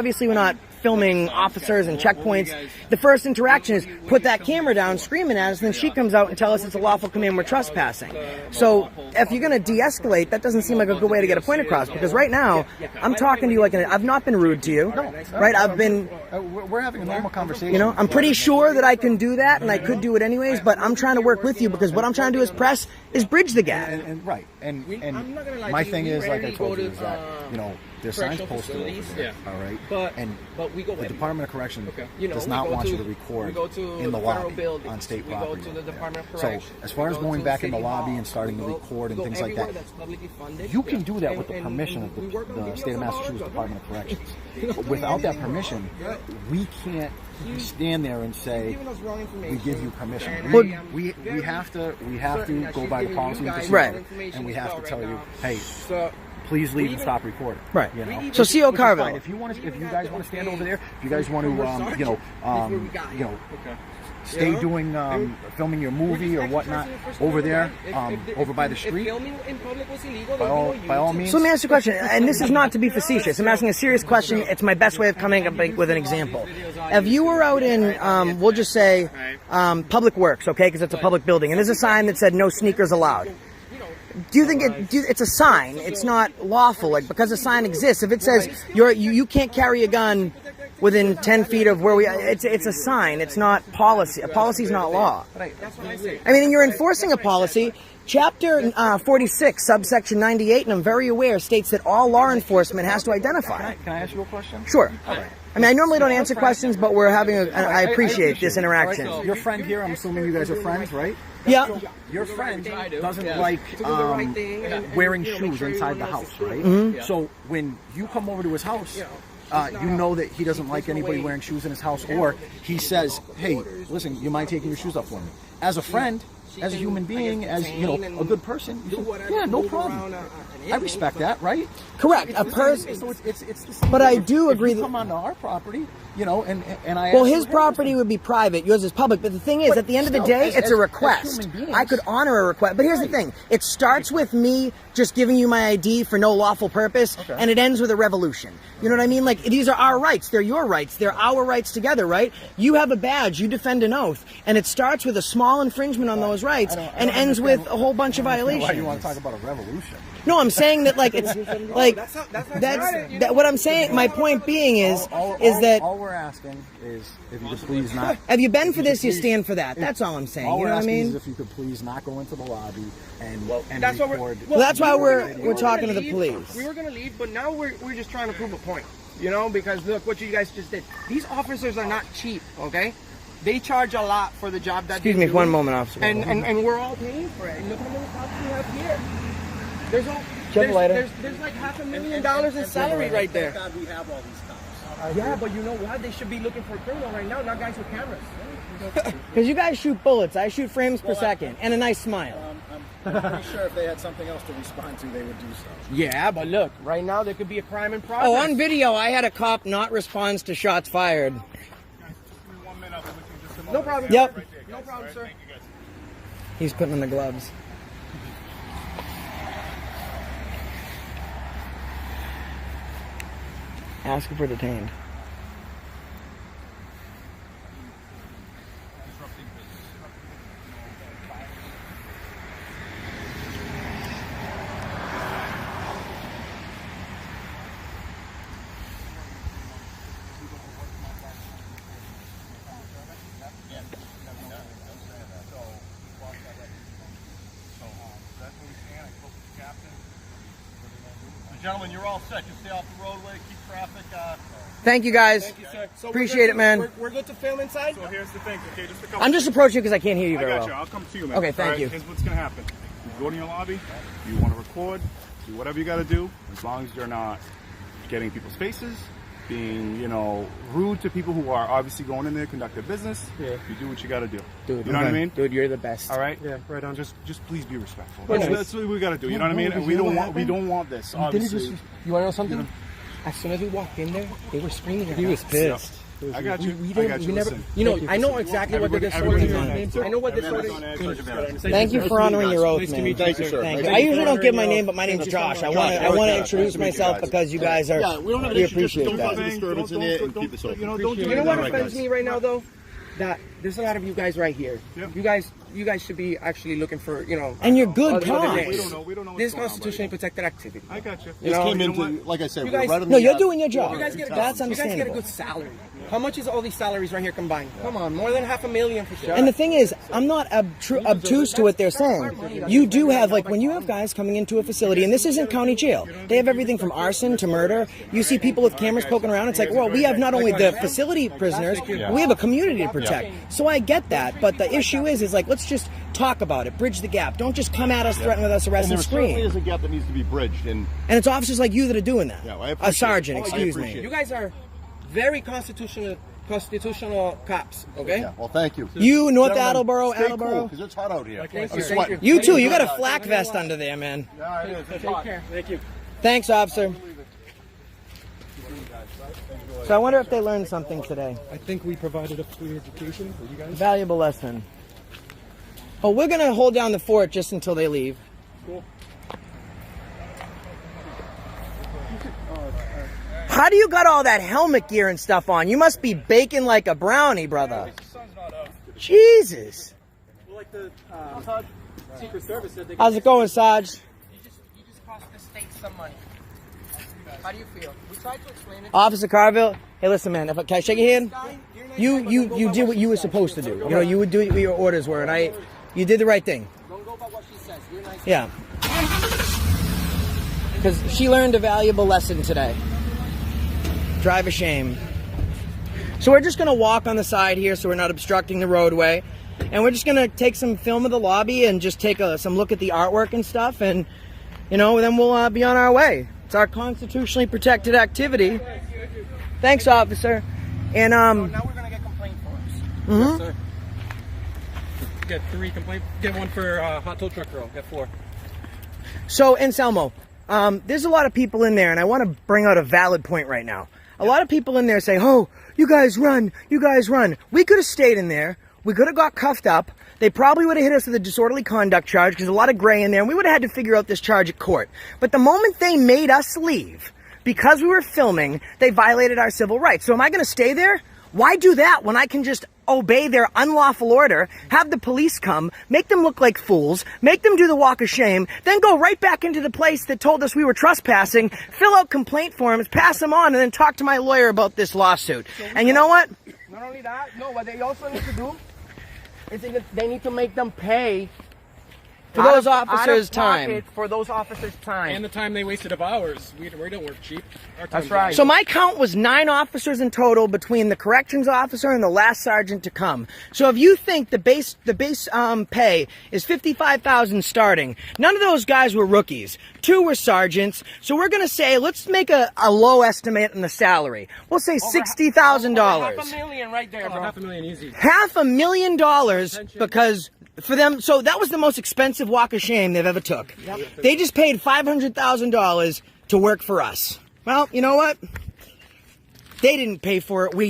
Obviously, we're not filming officers and checkpoints. The first interaction is put that camera down, screaming at us, and then she comes out and tells us it's a lawful command, we're trespassing. So if you're going to de-escalate, that doesn't seem like a good way to get a point across, because right now, I'm talking to you like I've not been rude to you, right? I've been... We're having a normal conversation. You know, I'm pretty sure that I can do that, and I could do it anyways, but I'm trying to work with you, because what I'm trying to do as press is bridge the gap. Right. And my thing is, like I told you, is that, you know, there's signs posted over there, all right? But we go the Department of Corrections does not want you to record in the lobby on state property. So as far as going back in the lobby and starting to record and things like that, you can do that with the permission of the State of Massachusetts Department of Corrections. But without that permission, we can't stand there and say we give you permission. We have to go by the policy and procedure, and we have to tell you, hey, please leave and stop recording. Right. You know? So CO Carville, if you guys want to stand over there, if you guys want to, stay doing filming your movie or whatnot over there, over by the street, by all means. So let me ask you a question, and this is not to be facetious. I'm asking a serious question. It's my best way of coming up with an example. If you were out in, we'll just say, Public Works, okay, because it's a public building, and there's a sign that said no sneakers allowed. Do you think it's a sign? It's not lawful, like, because a sign exists. If it says you can't carry a gun within 10 feet of where it's a sign. It's not policy. A policy is not law. I mean, you're enforcing a policy. Chapter 46, subsection 98, and I'm very aware, states that all law enforcement has to identify. Can I ask you a question? Sure. All right. I mean, I normally don't answer questions, but we're having I appreciate this interaction. Your friend here, I'm assuming you guys are friends, right? Yeah. Your friend doesn't like wearing shoes inside the house, right? Mm-hmm. So when you come over to his house, you know that he doesn't like anybody wearing shoes in his house, or he says, hey, listen, you mind taking your shoes off for me? As a friend, as a human being, as, you know, a good person, yeah, no problem. I respect that, right? Correct. A person. So it's the same. But I do agree that come onto our property, you know, and I. Well, his property would be private, yours is public. But the thing is, at the end of the day, it's a request. I could honor a request, but here's the thing: it starts with me just giving you my ID for no lawful purpose, and it ends with a revolution. You know what I mean? Like, these are our rights; they're your rights; they're our rights together, right? You have a badge, you defend an oath, and it starts with a small infringement on those rights, and ends with a whole bunch of violations. Why you want to talk about a revolution? No, I'm saying that, like, it's like that's what I'm saying. My point being is that all we're asking is if you could please not. Have you been for this? You stand for that. That's all I'm saying. All you know what I mean? is if you could please not go into the lobby and that's record. Well, that's why we're talking to the police. We were gonna leave, but now we're just trying to prove a point. You know, because look what you guys just did. These officers are not cheap. Okay. They charge a lot for the job that. Excuse me for one moment, officer. And we're all paying for it. And look how many cops we have here. There's like $500,000 in salary right there. Thank God we have all these cops. Yeah, but you know what? They should be looking for a criminal right now, not guys with cameras. Because you guys shoot bullets. I shoot frames per second. And a nice smile. I'm pretty sure if they had something else to respond to, they would do so. Yeah, but look, right now there could be a crime in progress. Oh, on video, I had a cop not respond to shots fired. No problem. Yep. No problem, sir. He's putting on the gloves. Ask if we're detained. Gentlemen, you're all set. Just stay off the roadway, keep traffic. Thank you, guys. Thank you, sir. So appreciate it, man. We're good to film inside? So here's the thing, okay? Just a couple. I'm just approaching you because I can't hear you I very got well. you. I'll come to you, man. Okay, thank you. Here's what's going to happen. You go to your lobby. You want to record. Do whatever you got to do. As long as you're not getting people's faces, being, you know, rude to people who are obviously going in there, conduct their business. Yeah. You do what you got to do. Dude, you know what I mean? Dude, you're the best. All right? Yeah, right on. Just please be respectful. Well, That's what we got to do. You know what I mean? And we don't want this. Obviously. You want to know something? As soon as we walked in there, they were screaming at us. He was pissed. I got you. We I got you. never. Listen. You know, I know exactly what the disorder is. I know what disorder is. Thank you for honoring your oath, man. Thank you, sir. Thank you. I usually don't give my name, but my name's Josh. I want to introduce myself because you guys are. Yeah, we don't have an we issue. appreciate Just don't that. cause a disturbance in it and keep this open. You know what offends me right now, though? That there's a lot of you guys right here. Yep. You guys should be actually looking for, you know. And you're good other cops. names. We don't know what's This going on, constitutionally protected activity. I got you. This came into, like I said, You we're guys- right on No, the, you're doing your job. You guys get a, That's you guys get a understandable. good salary. How much is all these salaries right here combined? Come on, more than $500,000 for sure. And the thing is, I'm not obtuse to what they're saying. You do have, like, when you have guys coming into a facility, and this isn't county jail, they have everything from arson to murder. You see people with cameras poking around. It's like, well, we have not only the facility prisoners, we have a community to protect. So I get that, but the issue is like, let's just talk about it, bridge the gap. Don't just come at us, threaten with us, arrest, and and there certainly scream. is a gap that needs to be bridged. And And it's officers like you that are doing that. Yeah, well, I A appreciate sergeant, it. I excuse appreciate me. it. you guys are very constitutional cops, okay? yeah, well, thank you. You, North Gentlemen, Attleboro, stay Attleboro. cool, because it's hot out here. Thank I'm you, sweating. You too. You got a flak vest under there, man. Yeah, it is. It's Take hot. care. Thank you. Thanks, officer. So I wonder if they learned something today. I think we provided a free education for you guys. Valuable lesson. Oh, we're gonna hold down the fort just until they leave. Cool. How do you got all that helmet gear and stuff on? You must be baking like a brownie, brother. Jesus. Well, like the Secret Service said, they How's it going, Sarge? You just cost the state some money. How do you feel? We tried to explain it. Officer Carville. Hey, listen, man. Can I shake your hand? You did what you were supposed to do. You know, you would do what your orders were, and you did the right thing. Don't go by what she says. You're nice. Yeah. Because she learned a valuable lesson today. Drive a shame. So we're just going to walk on the side here so we're not obstructing the roadway. And we're just going to take some film of the lobby and just take some look at the artwork and stuff. And, you know, then we'll be on our way. It's our constitutionally protected activity. Thanks, officer. And, So now we're going to get complaint forms. mhm. sir. Get 3 complaint. Get 1 for hot tow truck girl. Get 4. So, Anselmo, there's a lot of people in there, and I want to bring out a valid point right now. A lot of people in there say, oh, you guys run, you guys run. We could have stayed in there. We could have got cuffed up. They probably would have hit us with a disorderly conduct charge because there's a lot of gray in there, and we would have had to figure out this charge at court. But the moment they made us leave, because we were filming, they violated our civil rights. So am I going to stay there? Why do that when I can just obey their unlawful order, have the police come, make them look like fools, make them do the walk of shame, then go right back into the place that told us we were trespassing, fill out complaint forms, pass them on, and then talk to my lawyer about this lawsuit. And you know what? Not only that, no, what they also need to do is they need to make them pay For those officers' time. For those officers' time. And the time they wasted of ours. We don't work cheap. Our That's time's right. So my count was 9 officers in total between the corrections officer and the last sergeant to come. So if you think the base pay is $55,000 starting, none of those guys were rookies. 2 were sergeants. So we're gonna say let's make a low estimate in the salary. We'll say $60,000. $500,000 right there, bro. $500,000 easy. $500,000 because for them, so that was the most expensive walk of shame they've ever took. They just paid $500,000 to work for us. Well, you know what? They didn't pay for it. We